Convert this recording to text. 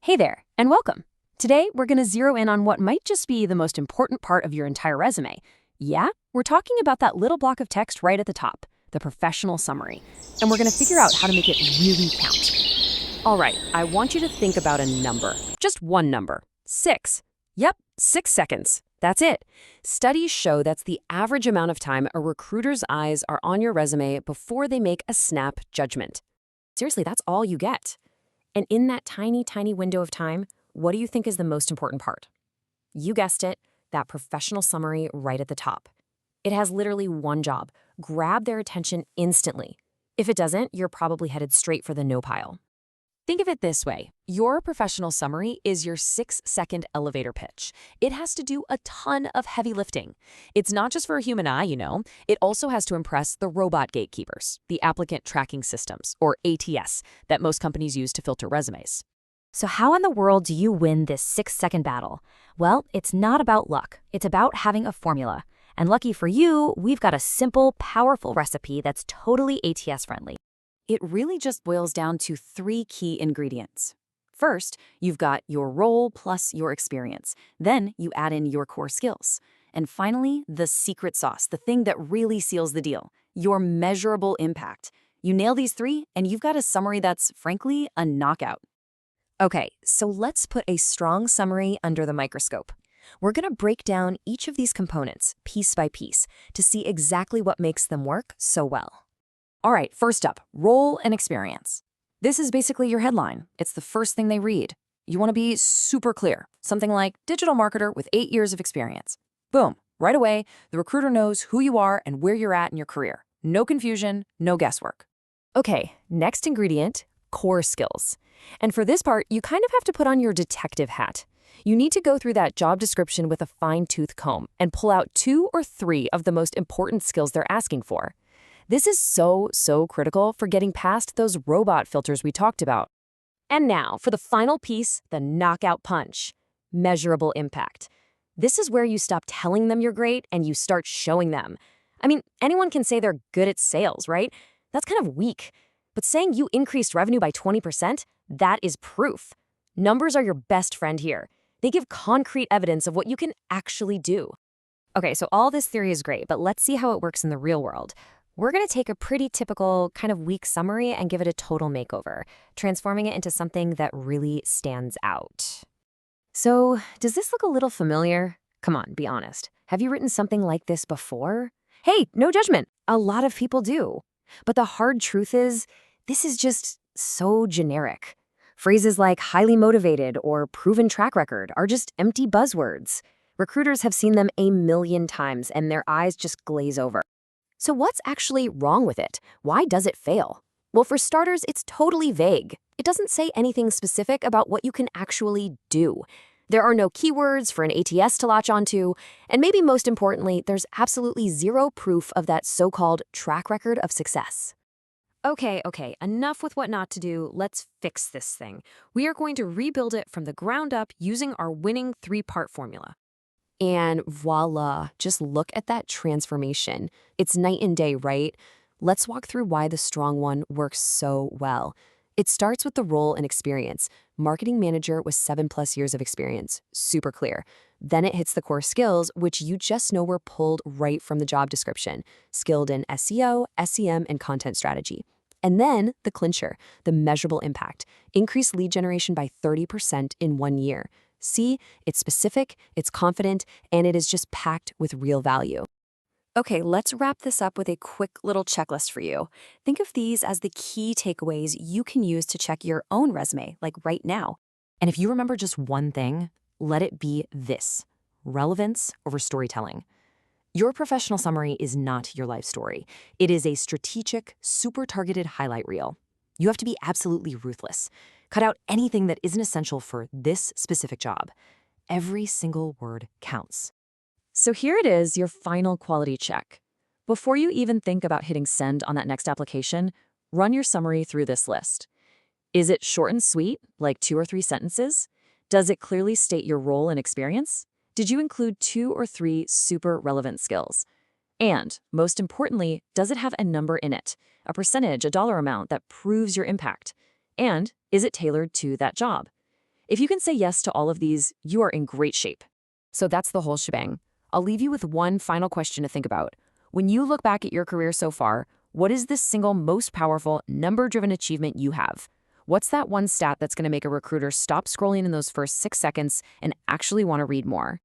Hey there, and welcome. Today, we're going to zero in on what might just be the most important part of your entire resume. Yeah, we're talking about that little block of text right at the top, the professional summary. And we're going to figure out how to make it really count. All right, I want you to think about a number. Just one number. 6. Yep, 6 seconds. That's it. Studies show that's the average amount of time a recruiter's eyes are on your resume before they make a snap judgment. Seriously, that's all you get. And in that tiny, tiny window of time, what do you think is the most important part? You guessed it, that professional summary right at the top. It has literally one job: grab their attention instantly. If it doesn't, you're probably headed straight for the no pile. Think of it this way. Your professional summary is your 6-second elevator pitch. It has to do a ton of heavy lifting. It's not just for a human eye, It also has to impress the robot gatekeepers, the applicant tracking systems, or ATS, that most companies use to filter resumes. So how in the world do you win this 6-second battle? Well, it's not about luck. It's about having a formula. And lucky for you, we've got a simple, powerful recipe that's totally ATS-friendly. It really just boils down to 3 key ingredients. First, you've got your role plus your experience. Then you add in your core skills. And finally, the secret sauce, the thing that really seals the deal, your measurable impact. You nail these 3, and you've got a summary that's, frankly, a knockout. Okay, so let's put a strong summary under the microscope. We're going to break down each of these components, piece by piece, to see exactly what makes them work so well. All right, first up, role and experience. This is basically your headline. It's the first thing they read. You want to be super clear, something like digital marketer with 8 years of experience. Boom, right away, the recruiter knows who you are and where you're at in your career. No confusion, no guesswork. Okay, next ingredient, core skills. And for this part, you kind of have to put on your detective hat. You need to go through that job description with a fine-tooth comb and pull out 2 or 3 of the most important skills they're asking for. This is so critical for getting past those robot filters we talked about. And now, for the final piece, the knockout punch, measurable impact. This is where you stop telling them you're great and you start showing them. I mean, anyone can say they're good at sales, right? That's kind of weak. But saying you increased revenue by 20%, that is proof. Numbers are your best friend here. They give concrete evidence of what you can actually do. Okay, so all this theory is great, but let's see how it works in the real world. We're going to take a pretty typical, kind of weak summary and give it a total makeover, transforming it into something that really stands out. So, does this look a little familiar? Come on, be honest. Have you written something like this before? Hey, no judgment. A lot of people do. But the hard truth is, this is just so generic. Phrases like highly motivated or proven track record are just empty buzzwords. Recruiters have seen them a million times and their eyes just glaze over. So what's actually wrong with it? Why does it fail? Well, for starters, it's totally vague. It doesn't say anything specific about what you can actually do. There are no keywords for an ATS to latch onto, and maybe most importantly, there's absolutely zero proof of that so-called track record of success. Okay, enough with what not to do. Let's fix this thing. We are going to rebuild it from the ground up using our winning 3-part formula. And voila, just look at that transformation. It's night and day, right? Let's walk through why the strong one works so well. It starts with the role and experience. Marketing manager with 7+ years of experience. Super clear. Then it hits the core skills, which you just know were pulled right from the job description. Skilled in SEO, SEM, and content strategy. And then the clincher, the measurable impact. Increase lead generation by 30% in 1 year. See, it's specific, it's confident, and it is just packed with real value. Okay, let's wrap this up with a quick little checklist for you. Think of these as the key takeaways you can use to check your own resume, like right now. And if you remember just one thing, let it be this: relevance over storytelling. Your professional summary is not your life story. It is a strategic, super targeted highlight reel. You have to be absolutely ruthless. Cut out anything that isn't essential for this specific job. Every single word counts. So here it is, your final quality check. Before you even think about hitting send on that next application, run your summary through this list. Is it short and sweet, like 2 or 3 sentences? Does it clearly state your role and experience? Did you include 2 or 3 super relevant skills? And, most importantly, does it have a number in it, a percentage, a dollar amount that proves your impact? And is it tailored to that job? If you can say yes to all of these, you are in great shape. So that's the whole shebang. I'll leave you with one final question to think about. When you look back at your career so far, what is the single most powerful, number-driven achievement you have? What's that one stat that's going to make a recruiter stop scrolling in those first 6 seconds and actually want to read more?